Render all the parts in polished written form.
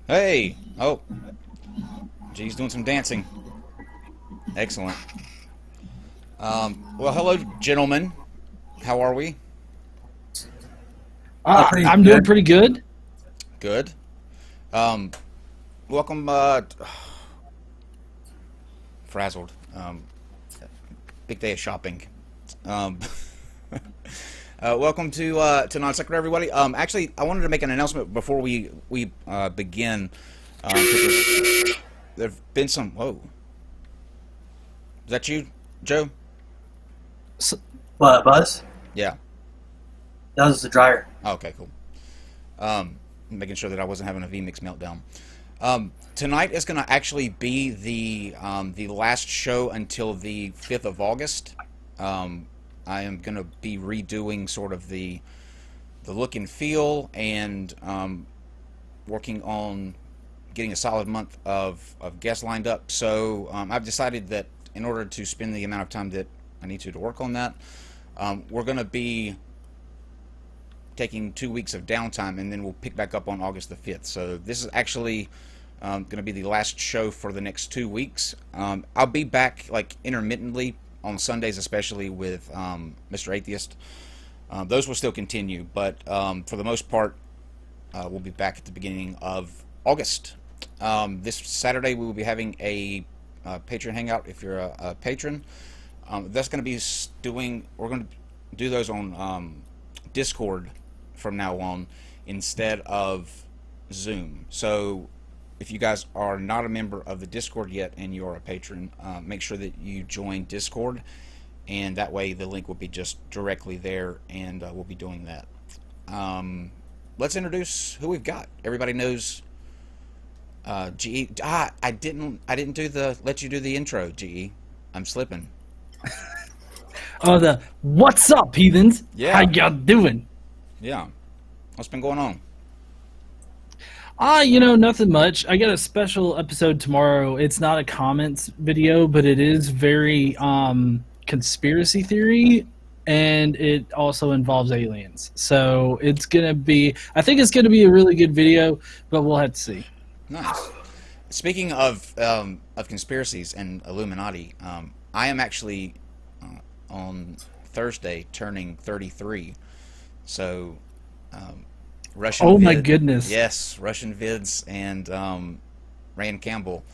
Hey! Oh, geez, doing some dancing. Excellent. Well, hello, gentlemen. How are we? Pretty I'm doing good. pretty good. Good. Um, Welcome, frazzled. Big day of shopping. Um, Welcome to Non Secret, everybody. Actually, I wanted to make an announcement before we begin. 'Cause there've been some. Whoa, is that you, Joe? S What, Buzz? Yeah. That was the dryer. Oh, okay, cool. Making sure that I wasn't having a VMix meltdown. Tonight is going to actually be the last show until the 5th of August. I am going to be redoing sort of the look and feel and working on getting a solid month of guests lined up. So I've decided that in order to spend the amount of time that I need to work on that, we're going to be taking 2 weeks of downtime, and then we'll pick back up on August the 5th. So this is actually going to be the last show for the next 2 weeks. I'll be back like intermittently on Sundays, especially with Mr. Atheist. Those will still continue, but for the most part, we'll be back at the beginning of August. This Saturday, we will be having a Patreon hangout if you're a patron. That's going to be we're going to do those on Discord from now on instead of Zoom. So if you guys are not a member of the Discord yet and you're a patron, make sure that you join Discord, and that way the link will be just directly there, and we'll be doing that. Let's introduce who we've got. Everybody knows GE. I didn't let you do the intro, GE. I'm slipping. the what's up, heathens? How Yeah, y'all doing? yeah. What's been going on? Nothing much. I got a special episode tomorrow. It's not a comments video, but it is very conspiracy theory, and it also involves aliens. So I think it's gonna be a really good video, but we'll have to see. Nice. Speaking of conspiracies and Illuminati, I am actually on Thursday turning 33. So Russian Oh my vid, goodness. yes, Russian vids and Rand Campbell.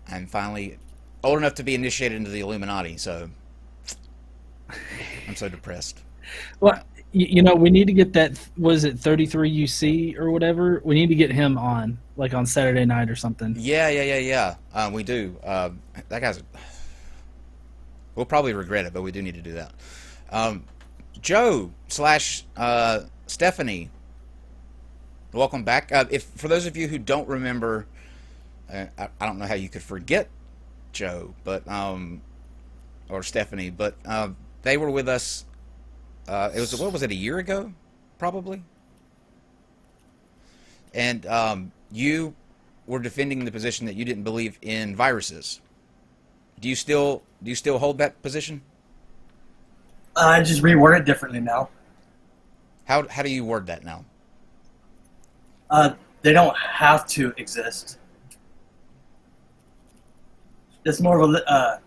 I'm finally old enough to be initiated into the Illuminati. So I'm so depressed. Well, we need to get that. Was it 33 UC or whatever? We need to get him on, like on Saturday night or something. Yeah, yeah, yeah, yeah. We do. That guy's. We'll probably regret it, but we do need to do that. Joe slash Stephanie, welcome back. If for those of you who don't remember, I don't know how you could forget Joe, but or Stephanie, but they were with us. It was what was it, a year ago, probably, and you were defending the position that you didn't believe in viruses. Do you still hold that position? I just reword it differently now. How do you word that now? They don't have to exist. It's more of a.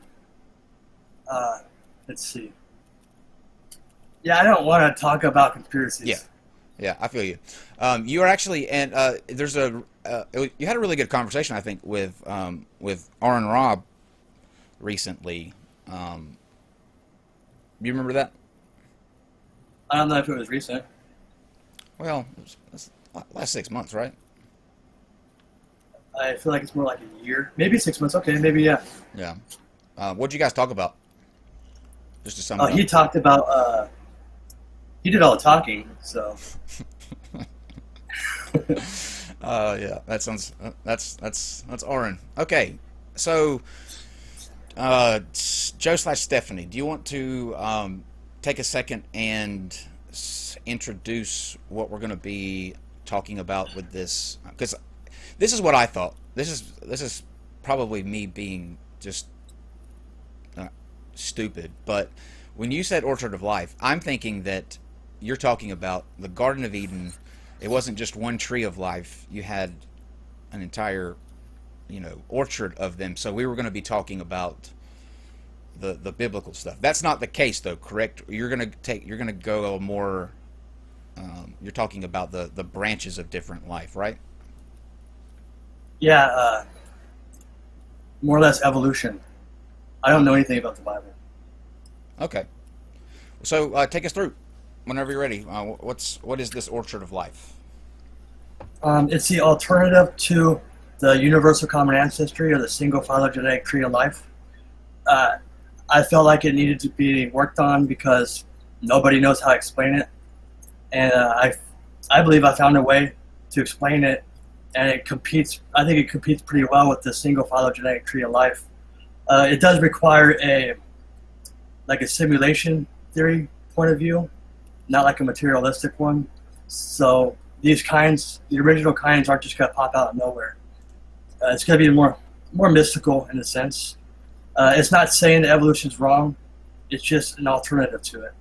Let's see. Yeah, I don't want to talk about Yeah, conspiracies. yeah, I feel you. You are actually, and you had a really good conversation, I think, with R and Rob recently. You remember that? I don't know if it was recent. Well, that's last 6 months, right? I feel like it's more like a year, maybe 6 months. Okay, maybe yeah. Yeah. What'd you guys talk about? Just to sum it He up. talked about. He did all the talking, so. Yeah, that sounds that's Oren. Okay, so Joe slash Stephanie, do you want to take a second and introduce what we're going to be talking about with this? Because this is what I thought. This is probably me being just stupid, but when you said Orchard of Life, I'm thinking that you're talking about the Garden of Eden. It wasn't just one tree of life. You had an entire, orchard of them. So we were going to be talking about the biblical stuff. That's not the case, though, correct? You're going to go more. You're talking about the branches of different life, right? Yeah, more or less evolution. I don't know anything about the Bible. Okay. So take us through whenever you're ready. What is this orchard of life? It's the alternative to the universal common ancestry or the single phylogenetic tree of life. I felt like it needed to be worked on because nobody knows how to explain it, and I believe I found a way to explain it, and it competes. I think it competes pretty well with the single phylogenetic tree of life. It does require a simulation theory point of view, not like a materialistic one. So these kinds, the original kinds, aren't just going to pop out of nowhere. It's going to be more mystical in a sense. It's not saying that evolution's wrong. It's just an alternative to it.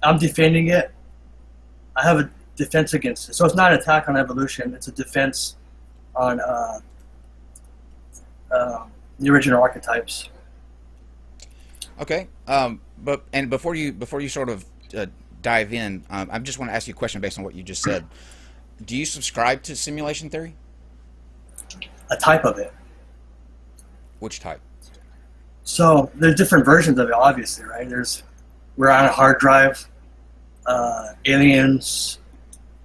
I'm defending it. I have a defense against it. So it's not an attack on evolution. It's a defense on the original archetypes. Okay. But before you sort of dive in, I just want to ask you a question based on what you just said. Do you subscribe to simulation theory? A type of it. Which type? So there's different versions of it, obviously, right? We're on a hard drive, aliens.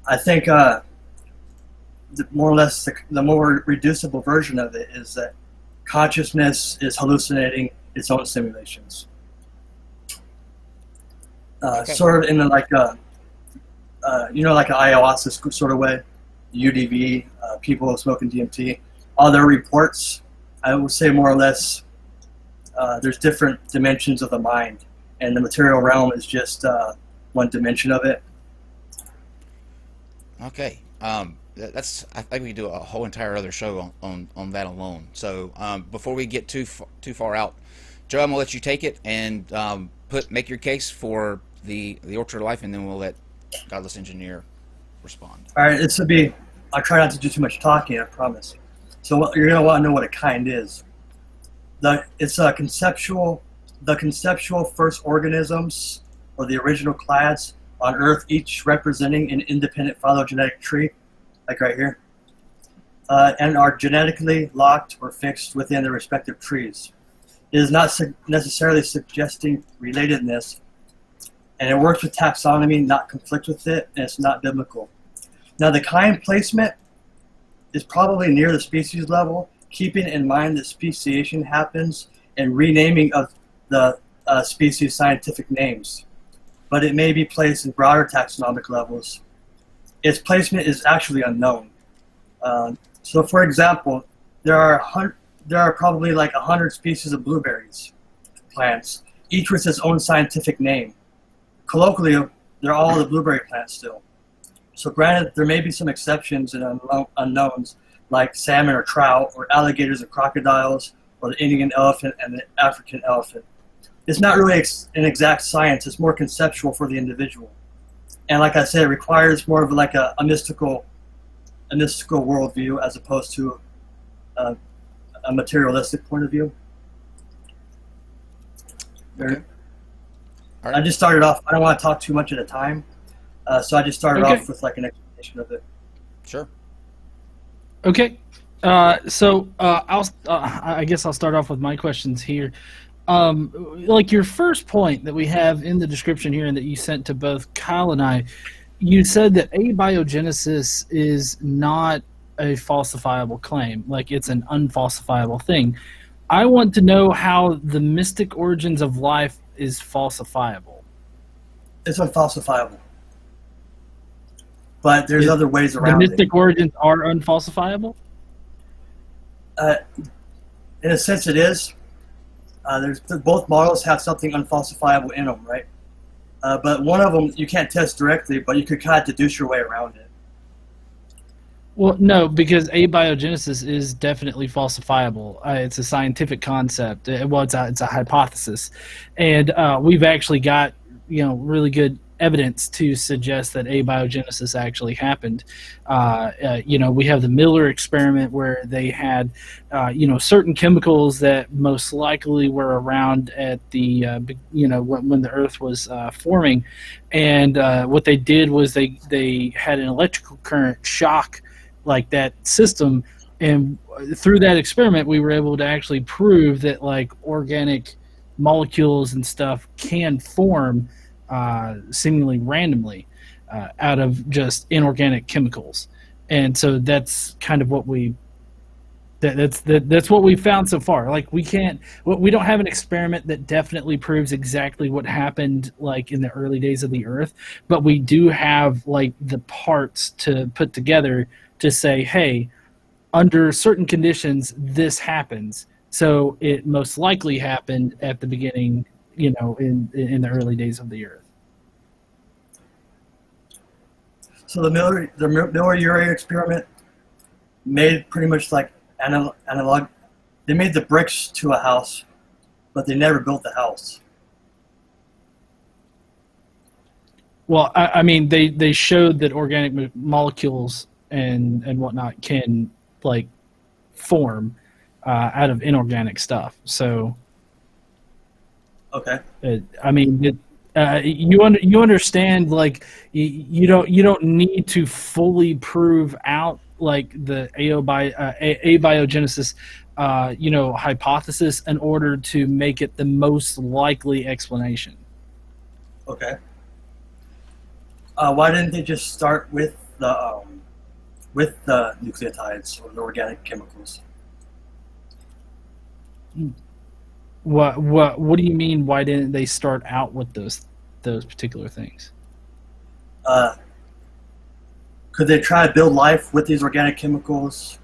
I think more or less the more reducible version of it is that consciousness is hallucinating its own simulations. Okay. Sort of in like an ayahuasca sort of way, UDV, people smoking DMT. All their reports, I would say more or less, there's different dimensions of the mind, and the material realm is just one dimension of it. Okay. That's. I think we do a whole entire other show on that alone. So before we get too far out, Joe, I'm gonna let you take it and make your case for the orchard of life, and then we'll let Godless Engineer respond. All right, this will be. I'll try not to do too much talking. I promise. So you're gonna want to know what a kind is. It's a conceptual. The conceptual first organisms, or the original clades on Earth, each representing an independent phylogenetic tree, like right here, and are genetically locked or fixed within their respective trees. It is not necessarily suggesting relatedness, and it works with taxonomy, not conflict with it, and it's not biblical. Now, the kind placement is probably near the species level, keeping in mind that speciation happens and renaming of the species scientific names, but it may be placed in broader taxonomic levels. Its placement is actually unknown. So, for example, there are probably like 100 species of blueberries plants, each with its own scientific name. Colloquially, they're all the blueberry plants still. So granted, there may be some exceptions and unknowns, like salmon or trout, or alligators and crocodiles, or the Indian elephant and the African elephant. It's not really an exact science. It's more conceptual for the individual. And like I said, it requires more of like a mystical worldview as opposed to a materialistic point of view. Okay. All right. I just started off. I don't want to talk too much at a time, so I just started off with like an explanation of it. Sure. Okay. I guess I'll start off with my questions here. Like your first point that we have in the description here and that you sent to both Kyle and I, you said that abiogenesis is not a falsifiable claim, like it's an unfalsifiable thing. I want to know how the mystic origins of life is falsifiable. It's unfalsifiable. But there's other ways around it. The mystic origins are unfalsifiable? In a sense, it is. Both models have something unfalsifiable in them, right? But one of them you can't test directly, but you could kind of deduce your way around it. Well, no, because abiogenesis is definitely falsifiable. It's a scientific concept. Well, it's a hypothesis, and we've actually got really good evidence to suggest that abiogenesis actually happened. We have the Miller experiment where they had, certain chemicals that most likely were around at the, when the Earth was forming, and what they did was they had an electrical current shock like that system, and through that experiment we were able to actually prove that like organic molecules and stuff can form seemingly randomly out of just inorganic chemicals. And so that's kind of what that's what we found so far. Like we don't have an experiment that definitely proves exactly what happened like in the early days of the Earth, but we do have like the parts to put together to say, hey, under certain conditions this happens. So it most likely happened at the beginning, in the early days of the Earth. So the Miller-Urey experiment made pretty much like analog. They made the bricks to a house, but they never built the house. Well, I mean, they showed that organic molecules and whatnot can like form out of inorganic stuff. So, okay. You understand, like you don't need to fully prove out like the abiogenesis hypothesis in order to make it the most likely explanation. Okay. Why didn't they just start with the nucleotides or the organic chemicals? What do you mean? Why didn't they start out with those particular things? Could they try to build life with these organic chemicals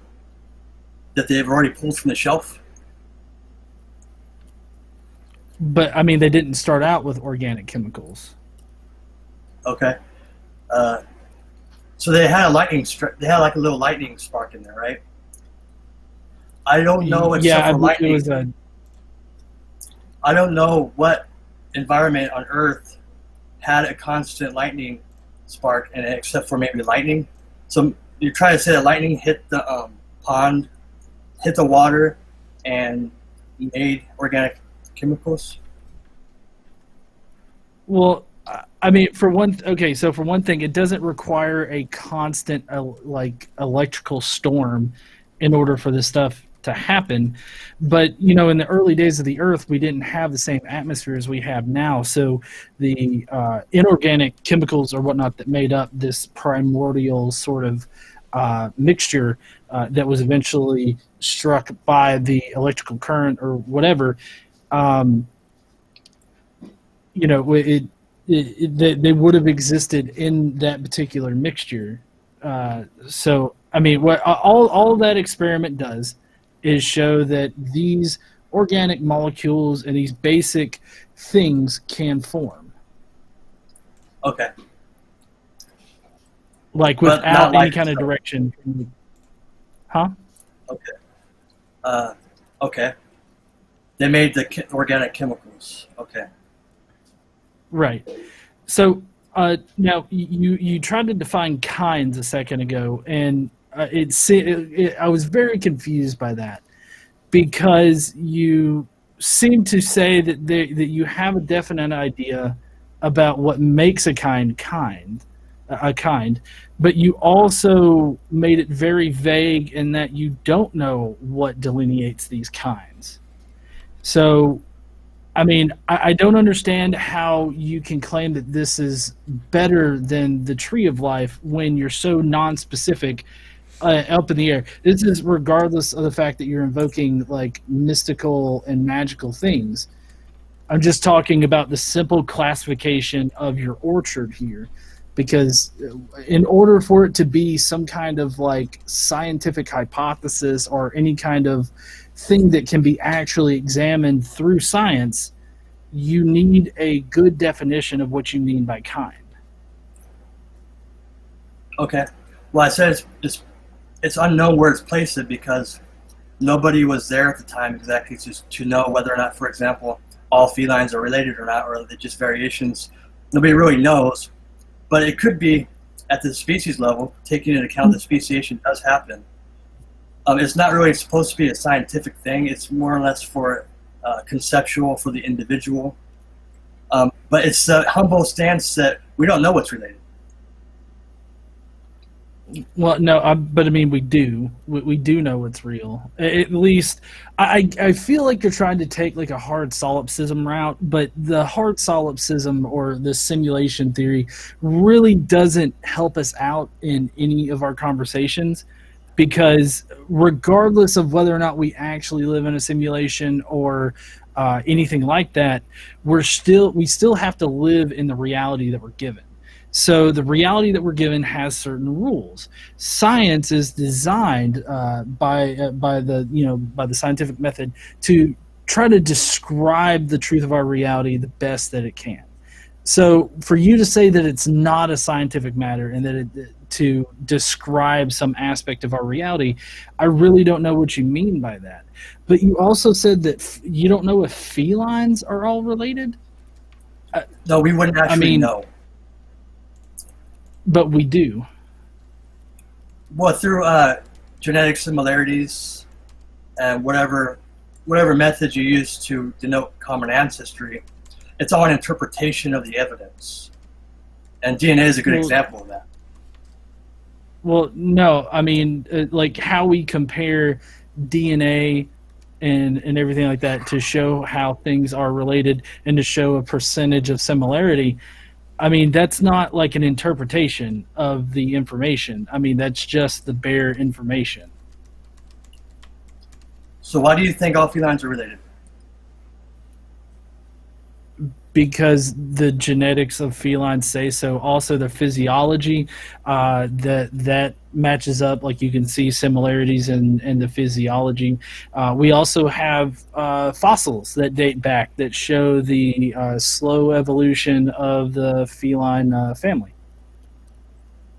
that they've already pulled from the shelf? But I mean, they didn't start out with organic chemicals. Okay. So they had they had like a little lightning spark in there, right? I don't know except for lightning. I don't know what environment on Earth had a constant lightning spark in it, except for maybe lightning. So you try to say that lightning hit the pond, hit the water, and made organic chemicals? Well, I mean, for one thing, it doesn't require a constant electrical storm in order for this stuff to happen. But in the early days of the Earth, we didn't have the same atmosphere as we have now. So the inorganic chemicals or whatnot that made up this primordial sort of mixture that was eventually struck by the electrical current or whatever, they would have existed in that particular mixture. So I mean, what all that experiment does is show that these organic molecules and these basic things can form. Okay. Like without any kind of direction. Huh? Okay. Okay. They made the organic chemicals. Okay. Right. So now you tried to define kinds a second ago, and I was very confused by that, because you seem to say that you have a definite idea about what makes a kind, but you also made it very vague in that you don't know what delineates these kinds. So, I mean, I don't understand how you can claim that this is better than the tree of life when you're so non-specific, up in the air. This is regardless of the fact that you're invoking like mystical and magical things. I'm just talking about the simple classification of your orchard here, because in order for it to be some kind of like scientific hypothesis or any kind of thing that can be actually examined through science, you need a good definition of what you mean by kind. Okay. Well, I said it's unknown where it's placed because nobody was there at the time exactly to know whether or not, for example, all felines are related or not, or are they just variations Nobody really knows, but it could be at the species level, taking into account that speciation does happen. It's not really supposed to be a scientific thing. It's more or less for conceptual for the individual. But it's a humble stance that we don't know what's related. Well, no, but I mean, we do. We do know what's real. At least, I feel like you're trying to take like a hard solipsism route, but the hard solipsism or the simulation theory really doesn't help us out in any of our conversations, because regardless of whether or not we actually live in a simulation or anything like that, we still have to live in the reality that we're given. So the reality that we're given has certain rules. Science is designed by the scientific method to try to describe the truth of our reality the best that it can. So for you to say that it's not a scientific matter and that to describe some aspect of our reality, I really don't know what you mean by that. But you also said that you don't know if felines are all related? No, we wouldn't actually know. But we do. Well, through genetic similarities and whatever methods you use to denote common ancestry, it's all an interpretation of the evidence. And DNA is a good example of that. Well, no, I mean, like how we compare DNA and everything like that to show how things are related and to show a percentage of similarity. I mean, that's not like an interpretation of the information. I mean, that's just the bare information. So why do you think all felines are related? Because the genetics of felines say so. Also, the physiology that matches up. Like you can see similarities in the physiology. We also have fossils that date back that show the slow evolution of the feline family.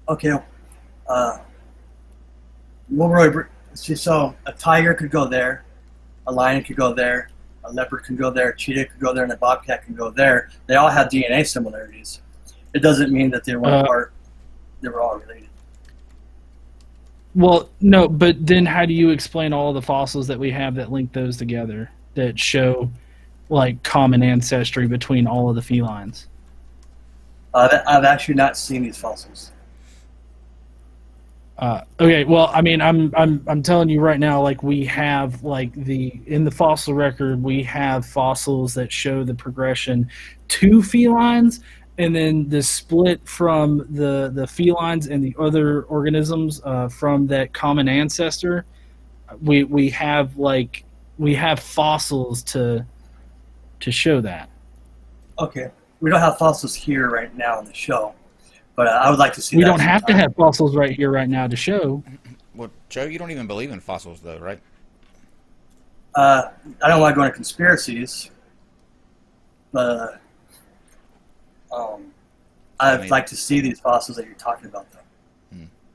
Okay. So a tiger could go there, a lion could go there, a leopard can go there, a cheetah could go there, and a bobcat can go there. They all have DNA similarities. It doesn't mean that they were all related. Well, no, but then how do you explain all the fossils that we have that link those together that show like common ancestry between all of the felines? I've actually not seen these fossils. Okay, well, I mean, I'm telling you right now, like we have in the fossil record, we have fossils that show the progression to felines, and then the split from the felines and the other organisms from that common ancestor. We have fossils to show that. Okay, we don't have fossils here right now on the show. But I would like to see. We don't have to have fossils right here, right now, to show. Well, Joe, you don't even believe in fossils, though, right? I don't want to go into conspiracies, but I'd like to see these fossils that you're talking about, though.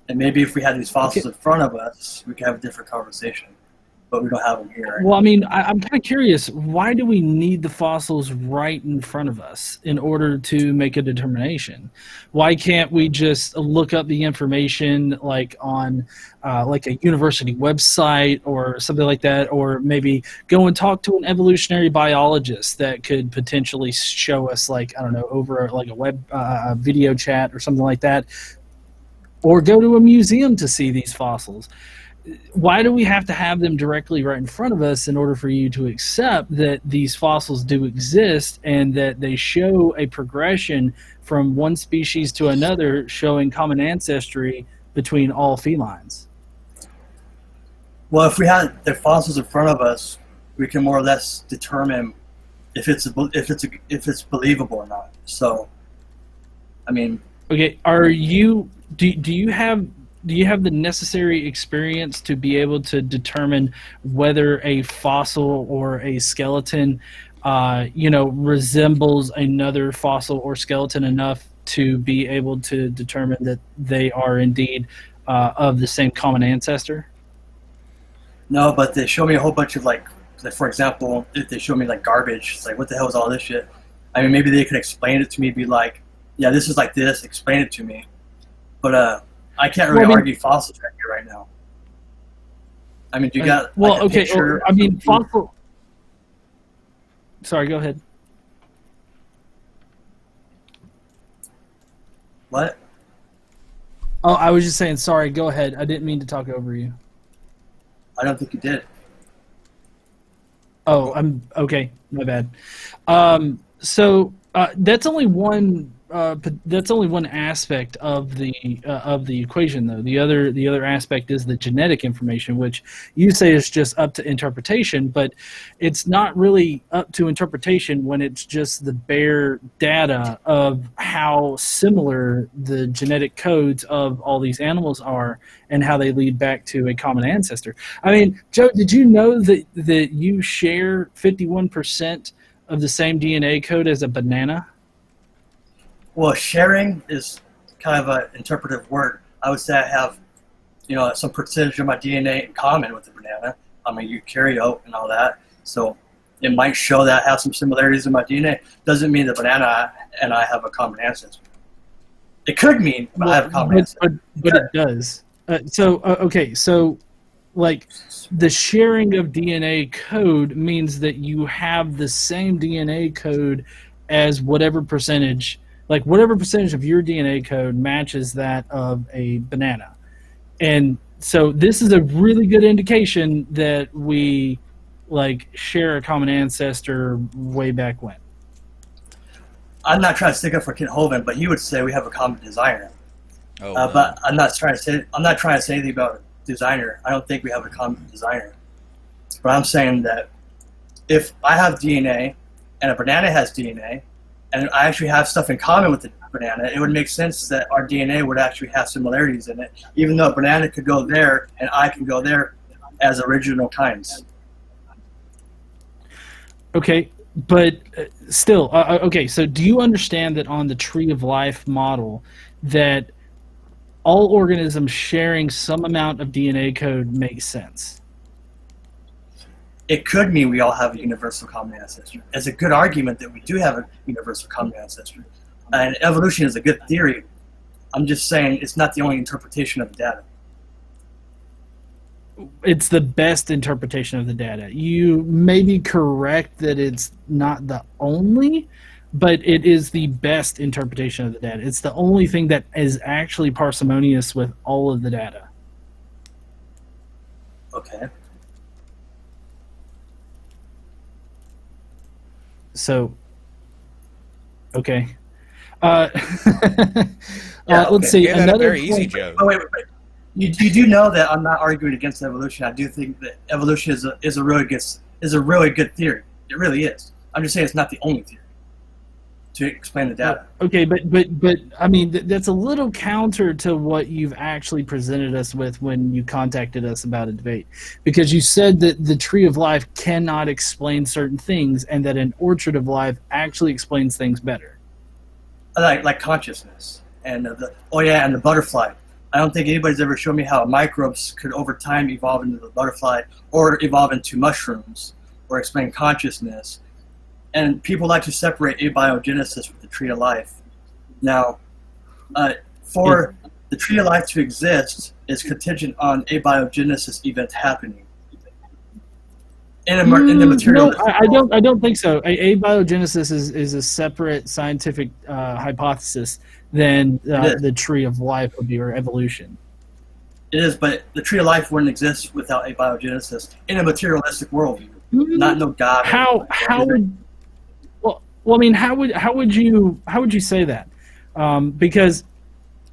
And maybe if we had these fossils in front of us, we could have a different conversation. But we don't have them here. Well, I mean, I'm kind of curious. Why do we need the fossils right in front of us in order to make a determination? Why can't we just look up the information like on like a university website or something like that, or maybe go and talk to an evolutionary biologist that could potentially show us, like, I don't know, over like a web video chat or something like that, or go to a museum to see these fossils? Why do we have to have them directly right in front of us in order for you to accept that these fossils do exist and that they show a progression from one species to another, showing common ancestry between all felines? Well, if we had the fossils in front of us, we can more or less determine if it's believable or not. So, I mean, okay, do you have the necessary experience to be able to determine whether a fossil or a skeleton, resembles another fossil or skeleton enough to be able to determine that they are indeed of the same common ancestor? No, but they show me a whole bunch of like, for example, if they show me like garbage, it's like, what the hell is all this shit? I mean, maybe they could explain it to me, be like, yeah, this is like this. Explain it to me. But I can't really Well, I mean- argue fossils right now. I mean, you got like a okay. picture I mean, of- fossil. Sorry, go ahead. What? Oh, I was just saying. Sorry, go ahead. I didn't mean to talk over you. I don't think you did. Oh, I'm okay. My bad. So that's only one. That's only one aspect of the equation, though. The other aspect is the genetic information, which you say is just up to interpretation, but it's not really up to interpretation when it's just the bare data of how similar the genetic codes of all these animals are and how they lead back to a common ancestor. I mean, Joe, did you know that you share 51% of the same DNA code as a banana? Well, sharing is kind of an interpretive word. I would say I have, some percentage of my DNA in common with the banana. I'm a eukaryote and all that. So it might show that I have some similarities in my DNA. Doesn't mean the banana and I have a common ancestor. It could mean I have a common ancestor. But it does. Okay, so like the sharing of DNA code means that you have the same DNA code as whatever percentage of your DNA code matches that of a banana. And so this is a really good indication that we share a common ancestor way back when. I'm not trying to stick up for Kent Hovind, but he would say we have a common designer. Oh, But I'm not trying to say anything about designer. I don't think we have a common designer. But I'm saying that if I have DNA and a banana has DNA, and I actually have stuff in common with the banana, it would make sense that our DNA would actually have similarities in it, even though a banana could go there and I can go there as original kinds. Okay, but still, okay, so do you understand that on the Tree of Life model that all organisms sharing some amount of DNA code makes sense? It could mean we all have a universal common ancestor. It's a good argument that we do have a universal common ancestor. And evolution is a good theory. I'm just saying it's not the only interpretation of the data. It's the best interpretation of the data. You may be correct that it's not the only, but it is the best interpretation of the data. It's the only thing that is actually parsimonious with all of the data. Okay. So, okay. Yeah, let's see. Yeah, that's Another very easy, Joe. Oh, wait. You do know that I'm not arguing against evolution. I do think that evolution is a really good theory. It really is. I'm just saying it's not the only theory to explain the data. Okay, but I mean that's a little counter to what you've actually presented us with when you contacted us about a debate, because you said that the Tree of Life cannot explain certain things, and that an Orchard of Life actually explains things better. Like consciousness and and the butterfly. I don't think anybody's ever shown me how microbes could over time evolve into the butterfly or evolve into mushrooms or explain consciousness. And people like to separate abiogenesis from the Tree of Life. Now, for the Tree of Life to exist is contingent on abiogenesis events happening in the material. No, I don't think so. Abiogenesis is a separate scientific hypothesis than the Tree of Life would be, or evolution. It is, but the Tree of Life wouldn't exist without abiogenesis in a materialistic worldview. Not no God. How would well, I mean, how would you say that? Because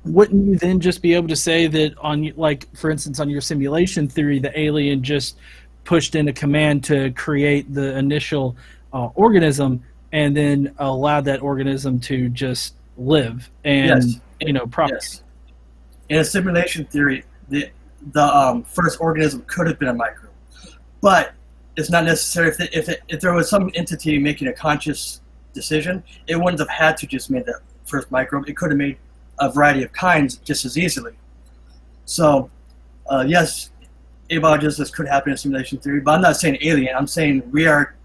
wouldn't you then just be able to say that on, like, for instance, on your simulation theory, the alien just pushed in a command to create the initial organism and then allowed that organism to just live and propagate? Yes. In a simulation theory, the first organism could have been a microbe, but it's not necessary. If there was some entity making a conscious decision, it wouldn't have had to just make that first microbe. It could have made a variety of kinds just as easily. So, yes, abiogenesis could happen in simulation theory, but I'm not saying alien. I'm saying we are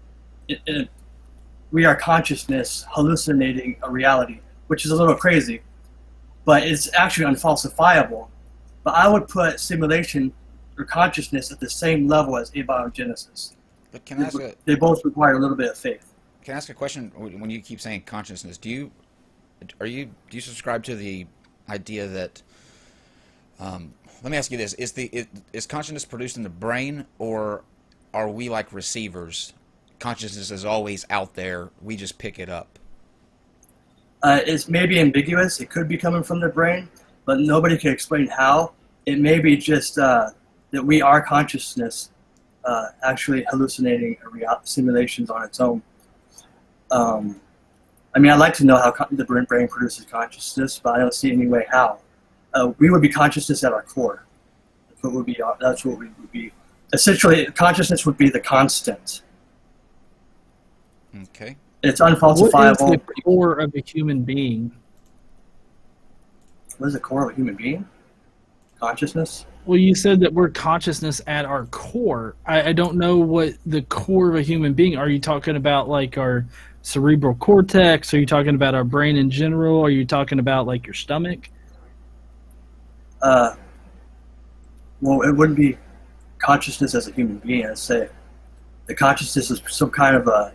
consciousness hallucinating a reality which is a little crazy, but it's actually unfalsifiable. But I would put simulation or consciousness at the same level as abiogenesis. But can I ask They both require a little bit of faith. can I ask a question? When you keep saying consciousness, do you subscribe to the idea that let me ask you this: is consciousness produced in the brain, or are we like receivers? Consciousness is always out there. We just pick it up. It's maybe ambiguous. It could be coming from the brain, but nobody can explain how. It may be just that we are consciousness, actually hallucinating simulations on its own. I mean, I'd like to know how the brain produces consciousness, but I don't see any way how. We would be consciousness at our core. That's what we would be. Essentially, consciousness would be the constant. Okay. It's unfalsifiable. What is the core of a human being? What is the core of a human being? Consciousness? Well, you said that we're consciousness at our core. I don't know what the core of a human being. Are you talking about like our cerebral cortex? Are you talking about our brain in general? Are you talking about like your stomach? Well, it wouldn't be consciousness as a human being. I'd say the consciousness is some kind of a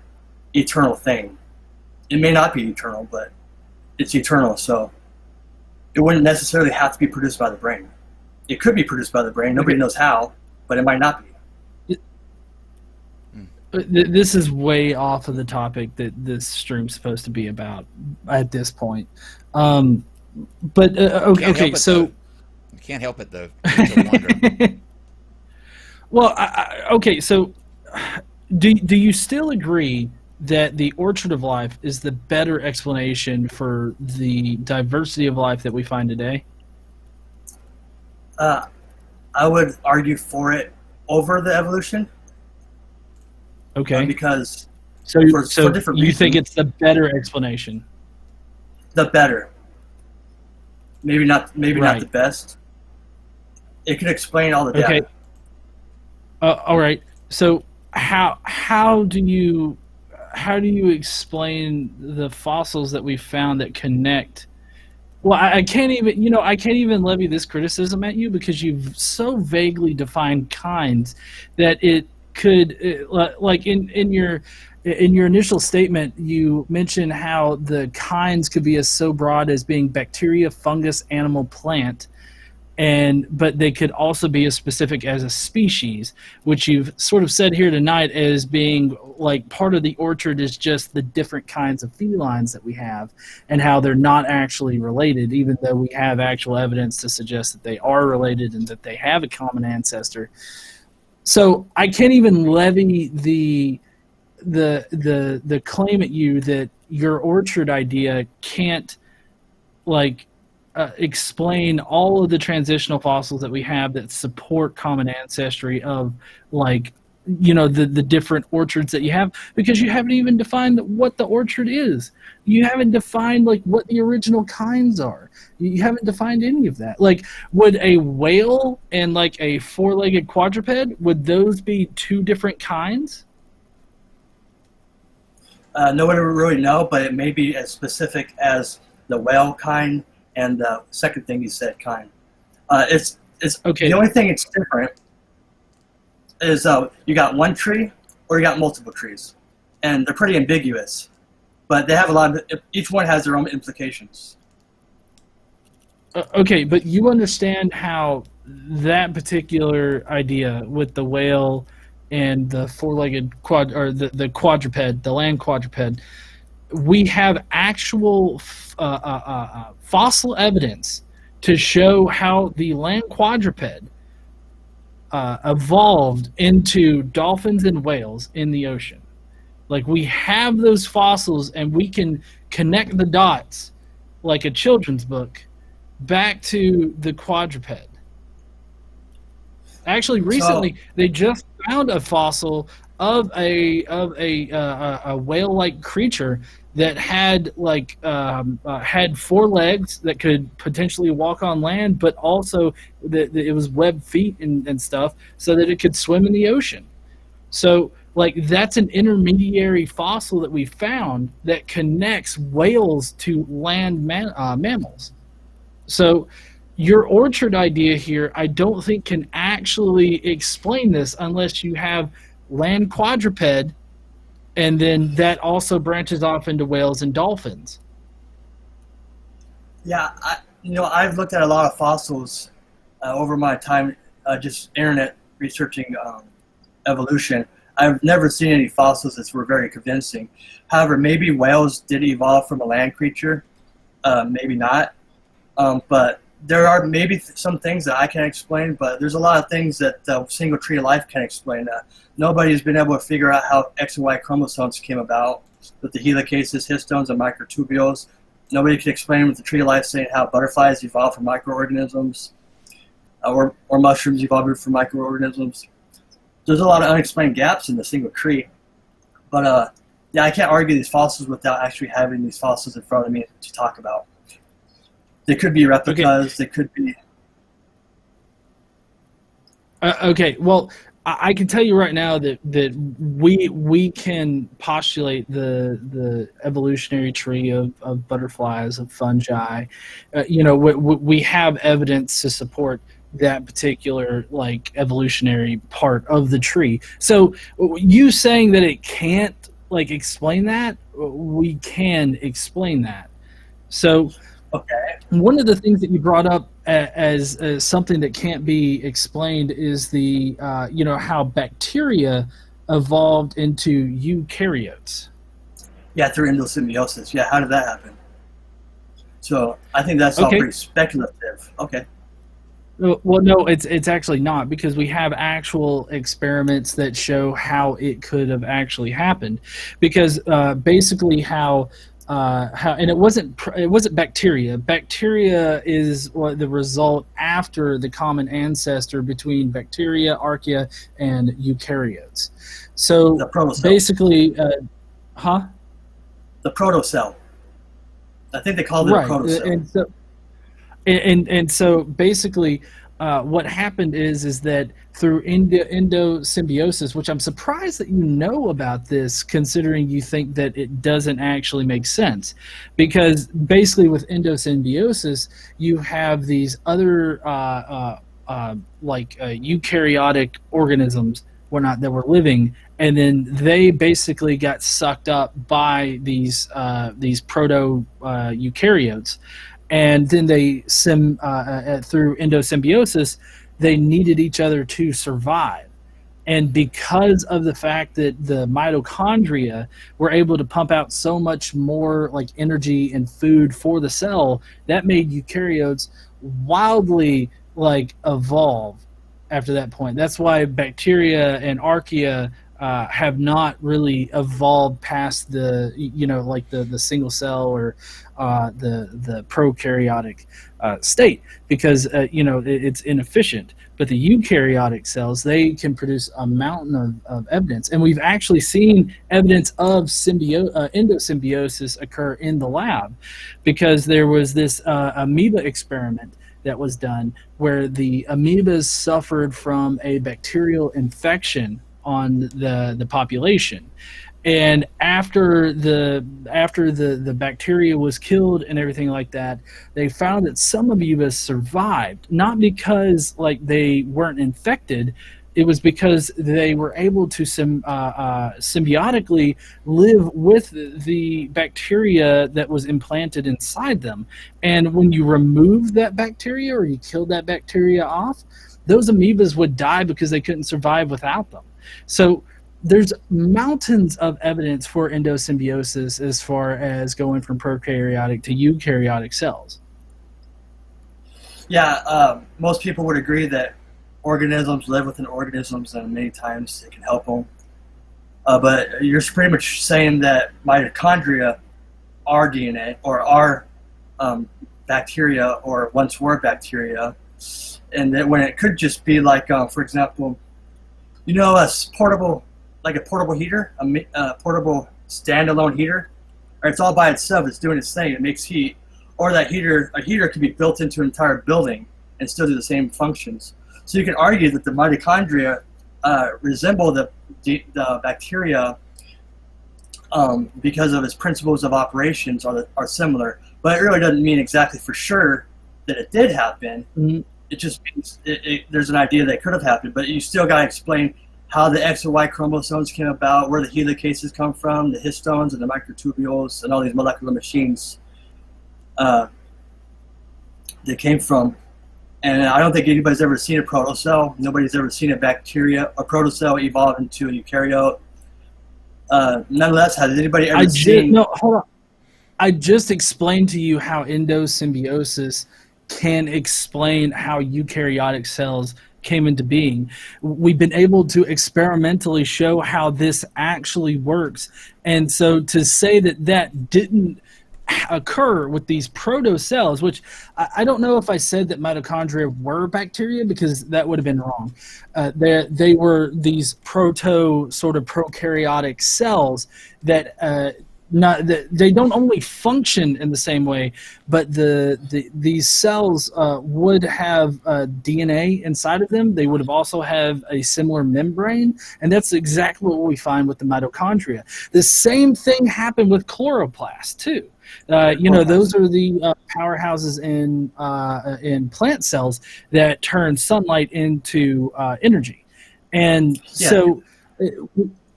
eternal thing. It may not be eternal, but it's eternal, so it wouldn't necessarily have to be produced by the brain. It could be produced by the brain. Nobody knows how, but it might not be. This is way off of the topic that this stream's supposed to be about at this point. Okay, so You can't help it though. To wonder. well, okay, so do you still agree that the orchard of life is the better explanation for the diversity of life that we find today? I would argue for it over the evolution. Okay. Because so for different you think reasons, it's the better explanation? the better. Maybe not Right. the best. It can explain all the data. Okay. All right. So how do you explain the fossils that we found that connect? Well, I can't even levy this criticism at you because you've so vaguely defined kinds that it could, like in your initial statement, you mentioned how the kinds could be as so broad as being bacteria, fungus, animal, plant, but they could also be as specific as a species, which you've sort of said here tonight as being like part of the orchard is just the different kinds of felines that we have and how they're not actually related, even though we have actual evidence to suggest that they are related and that they have a common ancestor. So I can't even levy the claim at you that your orchard idea can't explain all of the transitional fossils that we have that support common ancestry of the different orchards that you have, because you haven't even defined what the orchard is. You haven't defined what the original kinds are. You haven't defined any of that. Would a whale and a four-legged quadruped, would those be two different kinds? No one would really know, but it may be as specific as the whale kind and the second thing you said, kind. It's okay. The only thing it's different is you got one tree or you got multiple trees, and they're pretty ambiguous, but they have a lot of. Each one has their own implications. Okay, but you understand how that particular idea with the whale and the four-legged the quadruped, the land quadruped, we have actual fossil evidence to show how the land quadruped evolved into dolphins and whales in the ocean. We have those fossils, and we can connect the dots like a children's book back to the quadruped. Actually, recently they just found a fossil of a whale-like creature that had had four legs that could potentially walk on land, but also that it was webbed feet and stuff so that it could swim in the ocean. So Like, that's an intermediary fossil that we found that connects whales to land mammals. So your orchard idea here, I don't think can actually explain this unless you have land quadruped, and then that also branches off into whales and dolphins. Yeah, I've looked at a lot of fossils over my time, just internet researching evolution. I've never seen any fossils that were very convincing. However, maybe whales did evolve from a land creature, maybe not. But there are maybe some things that I can explain, but there's a lot of things that the single tree of life can explain. Nobody's been able to figure out how X and Y chromosomes came about with the helicases, histones, and microtubules. Nobody can explain with the tree of life saying how butterflies evolved from microorganisms or mushrooms evolved from microorganisms. There's a lot of unexplained gaps in the single tree. But yeah, I can't argue these fossils without actually having these fossils in front of me to talk about. They could be replicas. Okay. They could be. Okay. Well, I can tell you right now that we can postulate the evolutionary tree of butterflies, of fungi. We have evidence to support that particular like evolutionary part of the tree. So you saying that it can't like explain that, we can explain that. So. Okay. One of the things that you brought up as something that can't be explained is the how bacteria evolved into eukaryotes. Yeah, through endosymbiosis. Yeah, how did that happen? So I think that's all pretty speculative. Okay. Well, no, it's actually not, because we have actual experiments that show how it could have actually happened, because basically how and it wasn't bacteria. Bacteria is the result after the common ancestor between bacteria, archaea, and eukaryotes. So the protocell. Basically, the protocell. I think they called it a protocell. And so basically, what happened is that through endosymbiosis, which I'm surprised that you know about this, considering you think that it doesn't actually make sense, because basically with endosymbiosis, you have these other eukaryotic organisms that were living, and then they basically got sucked up by these proto eukaryotes. And then they through endosymbiosis, they needed each other to survive. And because of the fact that the mitochondria were able to pump out so much more like energy and food for the cell, that made eukaryotes wildly like evolve after that point. That's why bacteria and archaea have not really evolved past the the single cell or the prokaryotic state, because it's inefficient. But the eukaryotic cells, they can produce a mountain of evidence, and we've actually seen evidence of endosymbiosis occur in the lab, because there was this amoeba experiment that was done where the amoebas suffered from a bacterial infection on the population, and after the bacteria was killed and everything like that, they found that some amoebas survived, not because like they weren't infected. It was because they were able to symbiotically live with the bacteria that was implanted inside them. And when you remove that bacteria or you killed that bacteria off, those amoebas would die because they couldn't survive without them. So there's mountains of evidence for endosymbiosis as far as going from prokaryotic to eukaryotic cells. Yeah, most people would agree that organisms live within organisms, and many times it can help them. But you're pretty much saying that mitochondria are DNA or are bacteria, or once were bacteria, and that when it could just be like, for example, a portable heater, a portable standalone heater, or it's all by itself. It's doing its thing. It makes heat, or a heater could be built into an entire building and still do the same functions. So you can argue that the mitochondria resemble the bacteria because of its principles of operations are similar. But it really doesn't mean exactly for sure that it did happen. Mm-hmm. It just means there's an idea that it could have happened. But you still got to explain how the X and Y chromosomes came about, where the helicases come from, the histones and the microtubules, and all these molecular machines they came from. And I don't think anybody's ever seen a protocell. Nobody's ever seen a protocell evolve into a eukaryote. Nonetheless, has anybody ever seen... No, hold on. I just explained to you how endosymbiosis can explain how eukaryotic cells came into being. We've been able to experimentally show how this actually works. And so to say that that didn't occur with these protocells, which I don't know if I said that mitochondria were bacteria, because that would have been wrong. They were these sort of prokaryotic cells that they don't only function in the same way, but these cells would have DNA inside of them. They would have also have a similar membrane, and that's exactly what we find with the mitochondria. The same thing happened with chloroplasts too. Those are the powerhouses in plant cells that turn sunlight into energy, and so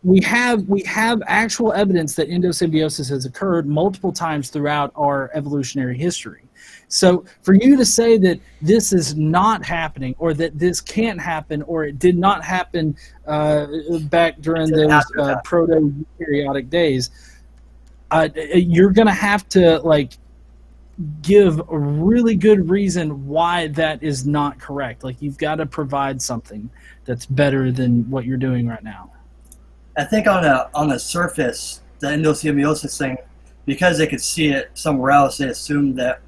we have actual evidence that endosymbiosis has occurred multiple times throughout our evolutionary history. So for you to say that this is not happening, or that this can't happen, or it did not happen back during those proto-eukaryotic days, you're going to have to give a really good reason why that is not correct. You've got to provide something that's better than what you're doing right now. I think on the surface, the endosymbiosis thing, because they could see it somewhere else, they assumed that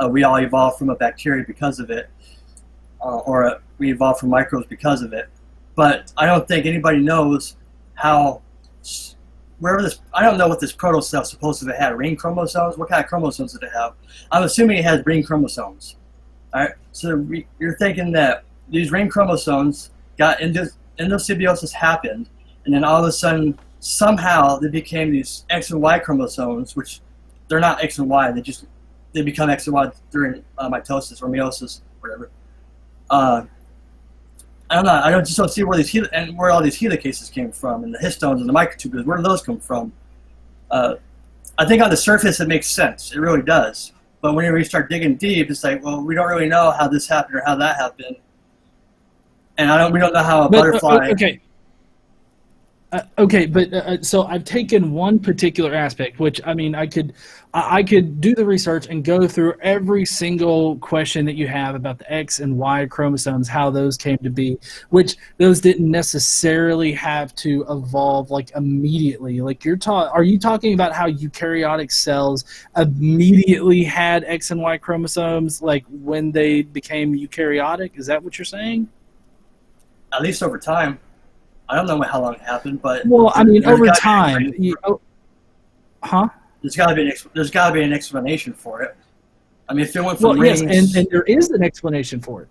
we all evolved from a bacteria because of it, or we evolved from microbes because of it. But I don't think anybody knows how... I don't know what this protocell supposed to have. Ring chromosomes? What kind of chromosomes did it have? I'm assuming it has ring chromosomes. All right. So you're thinking that these ring chromosomes got endosymbiosis happened, and then all of a sudden, somehow they became these X and Y chromosomes, which they're not X and Y. They become X and Y during mitosis or meiosis, whatever. I don't know. I just don't see where all these helicases came from, and the histones and the microtubules. Where do those come from? I think on the surface it makes sense. It really does. But whenever you start digging deep, it's like, well, we don't really know how this happened or how that happened, and we don't know how a butterfly. Okay. So I've taken one particular aspect, which I could do the research and go through every single question that you have about the X and Y chromosomes, how those came to be, which those didn't necessarily have to evolve immediately. Are you talking about how eukaryotic cells immediately had X and Y chromosomes, when they became eukaryotic? Is that what you're saying? At least over time. I don't know how long it happened, but over time, There's got to be an explanation for it. If it went from rings, yes, and there is an explanation for it.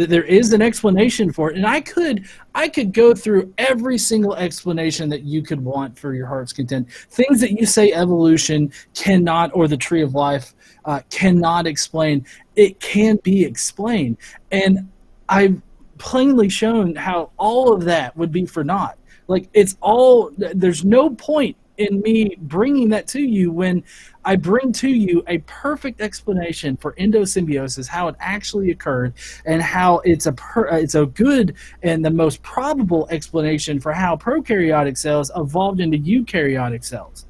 There is an explanation for it, and I could go through every single explanation that you could want for your heart's content. Things that you say evolution cannot, or the tree of life cannot explain. It can be explained, and I've plainly shown how all of that would be for naught. There's no point in me bringing that to you when I bring to you a perfect explanation for endosymbiosis, how it actually occurred, and how it's a good and the most probable explanation for how prokaryotic cells evolved into eukaryotic cells.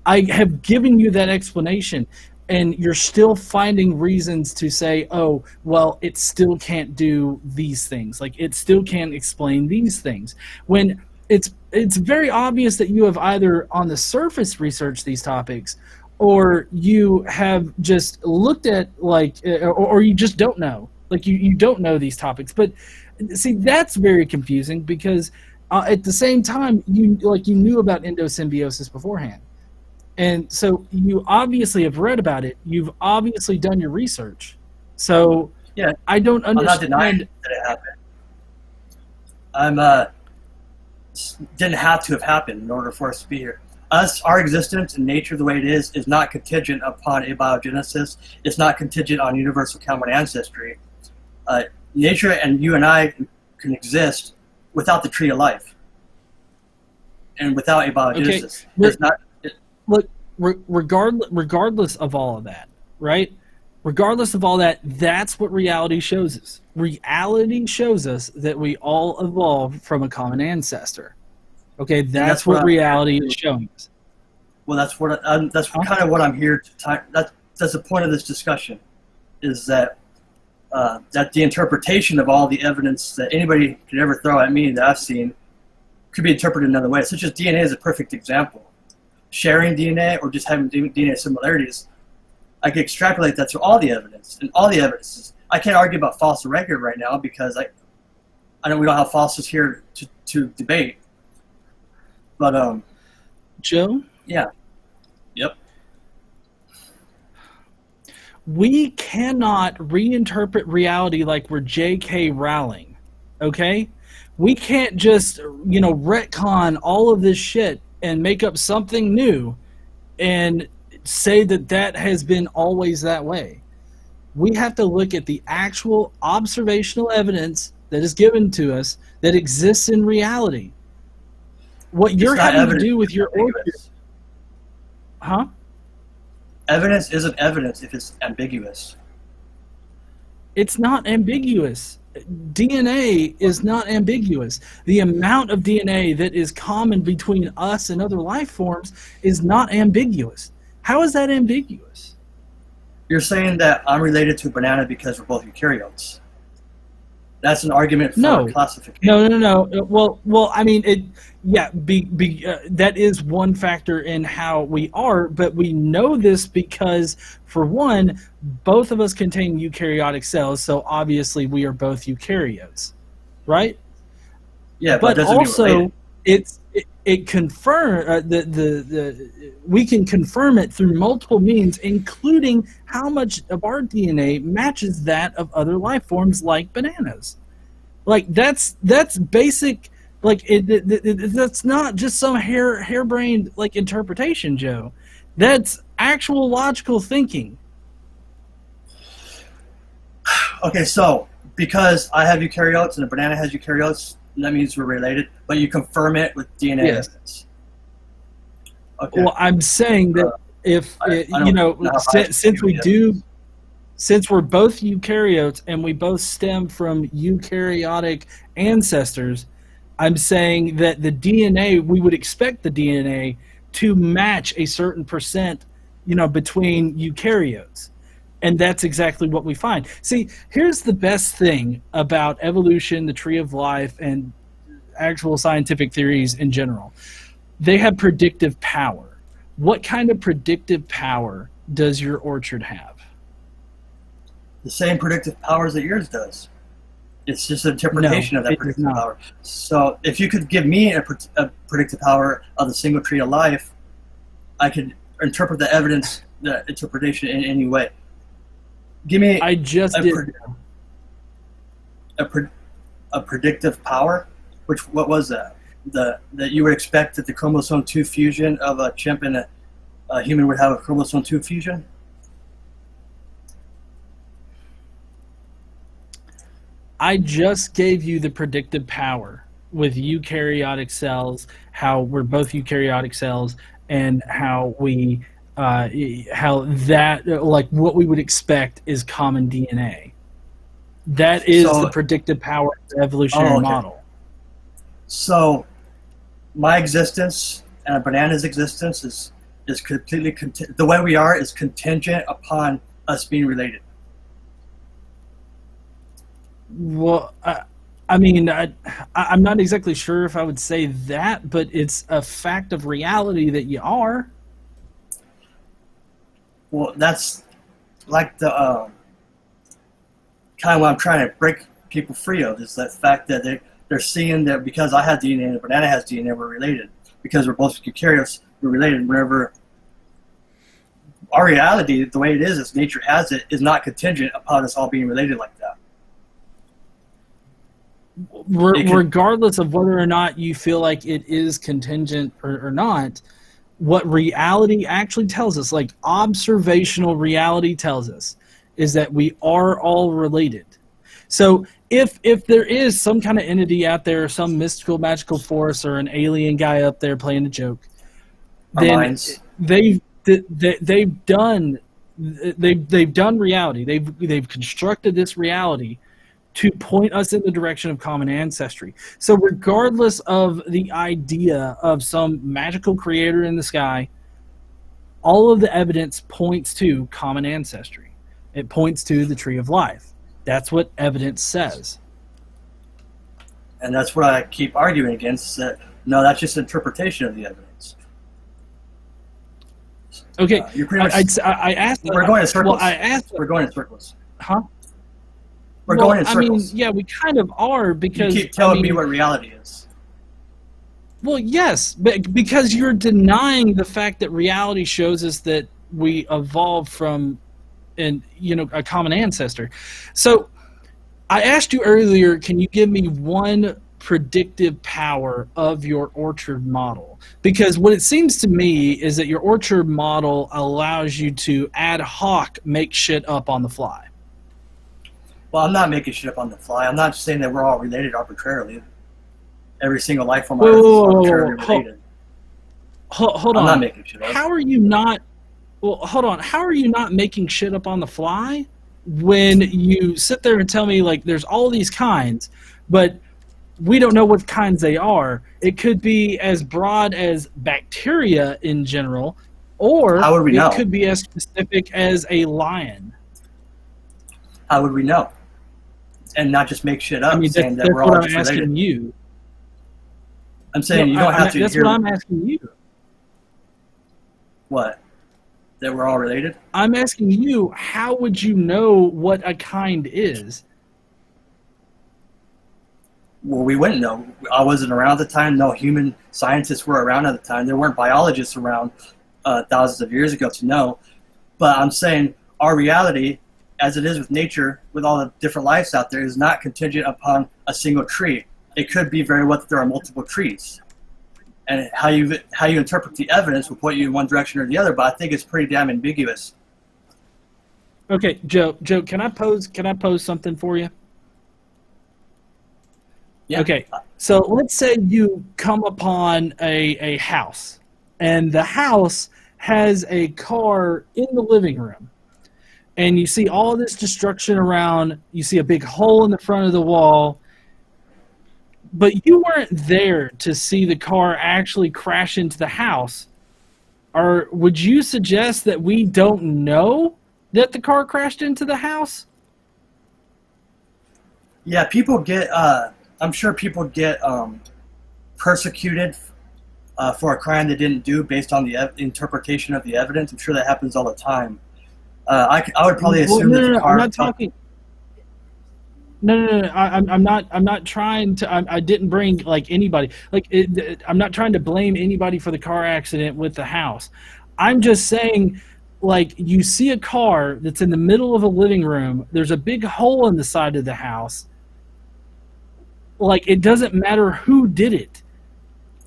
I have given you that explanation, and you're still finding reasons to say, oh, well, it still can't do these things. It still can't explain these things. When it's very obvious that you have either on the surface researched these topics, or you have just looked at or you just don't know. You don't know these topics. But see, that's very confusing, because at the same time, you knew about endosymbiosis beforehand. And so you obviously have read about it. You've obviously done your research. So yeah, I don't understand. I'm not denying that it happened. didn't have to have happened in order for us to be here. Our existence and nature the way it is not contingent upon abiogenesis. It's not contingent on universal common ancestry. Nature and you and I can exist without the tree of life and without abiogenesis. Okay. Look, regardless of all of that, right? Regardless of all that, that's what reality shows us. Reality shows us that we all evolved from a common ancestor. Okay, that's what reality is showing us. Well, that's kind of what I'm here to. That's the point of this discussion, is that that the interpretation of all the evidence that anybody could ever throw at me that I've seen could be interpreted another way. Such as DNA is a perfect example. Sharing DNA or just having DNA similarities, I can extrapolate that to all the evidence, and all the evidence. I can't argue about false or regular right now because we don't have falses here to debate. But Joe? Yeah. Yep. We cannot reinterpret reality like we're J.K. Rowling, okay? We can't just, retcon all of this shit and make up something new and say that has been always that way. We have to look at the actual observational evidence that is given to us that exists in reality. What you're having to do with your orchard... Huh? Evidence isn't evidence if it's ambiguous. It's not ambiguous. DNA is not ambiguous. The amount of DNA that is common between us and other life forms is not ambiguous. How is that ambiguous? You're saying that I'm related to a banana because we're both eukaryotes. That's an argument for classification. No. Well, I mean, that is one factor in how we are, but we know this because, for one, both of us contain eukaryotic cells, so obviously we are both eukaryotes, right? Yeah, but also it confirm we can confirm it through multiple means, including how much of our DNA matches that of other life forms like bananas. Like that's basic. Like that's not just some harebrained like interpretation, Joe. That's actual logical thinking. Okay, so because I have eukaryotes and a banana has eukaryotes, that means we're related, but you confirm it with DNA evidence. Okay. Well, I'm saying that since we're both eukaryotes and we both stem from eukaryotic ancestors, I'm saying that the DNA, we would expect the DNA to match a certain percent, between eukaryotes. And that's exactly what we find. See, here's the best thing about evolution, the tree of life, and actual scientific theories in general. They have predictive power. What kind of predictive power does your orchard have? The same predictive powers that yours does. It's just an interpretation of that predictive power. So if you could give me a predictive power of the single tree of life, I could interpret the evidence, the interpretation in any way. Give me a predictive power. What was that? That you would expect that the chromosome 2 fusion of a chimp and a human would have a chromosome 2 fusion? I just gave you the predictive power with eukaryotic cells, how we're both eukaryotic cells, and how what we would expect is common DNA. That is the predictive power of the evolutionary model. So my existence and a banana's existence is completely the way we are is contingent upon us being related. Well, I'm not exactly sure if I would say that, but it's a fact of reality that you are. Well, that's like the kind of what I'm trying to break people free of, is that fact that they're seeing that because I have DNA and the banana has DNA, we're related. Because we're both eukaryotes, we're related. Whenever our reality, the way it is, as nature has it, is not contingent upon us all being related like that. regardless of whether or not you feel like it is contingent or not, what reality actually tells us, like observational reality tells us, is that we are all related. So if there is some kind of entity out there, some mystical magical force or an alien guy up there playing a joke, then they've done reality. They've constructed this reality to point us in the direction of common ancestry. So regardless of the idea of some magical creator in the sky, all of the evidence points to common ancestry. It points to the tree of life. That's what evidence says. And that's what I keep arguing against. That no, that's just interpretation of the evidence. Okay, you're pretty much, I asked. We're going in circles. Well, I asked. We're going in circles. Huh? We're going in circles. I mean, yeah, we kind of are because you keep telling me what reality is. Well, yes, but because you're denying the fact that reality shows us that we evolved from, a common ancestor. So, I asked you earlier, can you give me one predictive power of your orchard model? Because what it seems to me is that your orchard model allows you to ad hoc make shit up on the fly. Well, I'm not making shit up on the fly. I'm not saying that we're all related arbitrarily. Every single life form on Earth is arbitrarily related. Hold on. I'm not making shit up. How are you not? Well, hold on. How are you not making shit up on the fly when you sit there and tell me like there's all these kinds, but we don't know what kinds they are? It could be as broad as bacteria in general, or how would we know? It could be as specific as a lion. How would we know? And not just make shit up, saying that we're all what I'm just related. Asking you. I'm saying you don't have to. That's what I'm asking you. What? That we're all related? I'm asking you, how would you know what a kind is? Well, we wouldn't know. I wasn't around at the time. No human scientists were around at the time. There weren't biologists around thousands of years ago to know. But I'm saying our reality, as it is with nature, with all the different lives out there, is not contingent upon a single tree. It could be very well that there are multiple trees. And how you interpret the evidence will point you in one direction or the other, but I think it's pretty damn ambiguous. Okay, Joe, can I pose something for you? Yeah. Okay, so let's say you come upon a house, and the house has a car in the living room, and you see all this destruction around. You see a big hole in the front of the wall, but you weren't there to see the car actually crash into the house. Or would you suggest that we don't know that the car crashed into the house? Yeah, people get, I'm sure people get persecuted for a crime they didn't do based on the interpretation of the evidence. I'm sure that happens all the time. I would probably assume that the car... I'm not talking... No. I'm not trying to. I didn't bring like anybody. I'm not trying to blame anybody for the car accident with the house. I'm just saying, like, you see a car that's in the middle of a living room. There's a big hole in the side of the house. Like, it doesn't matter who did it.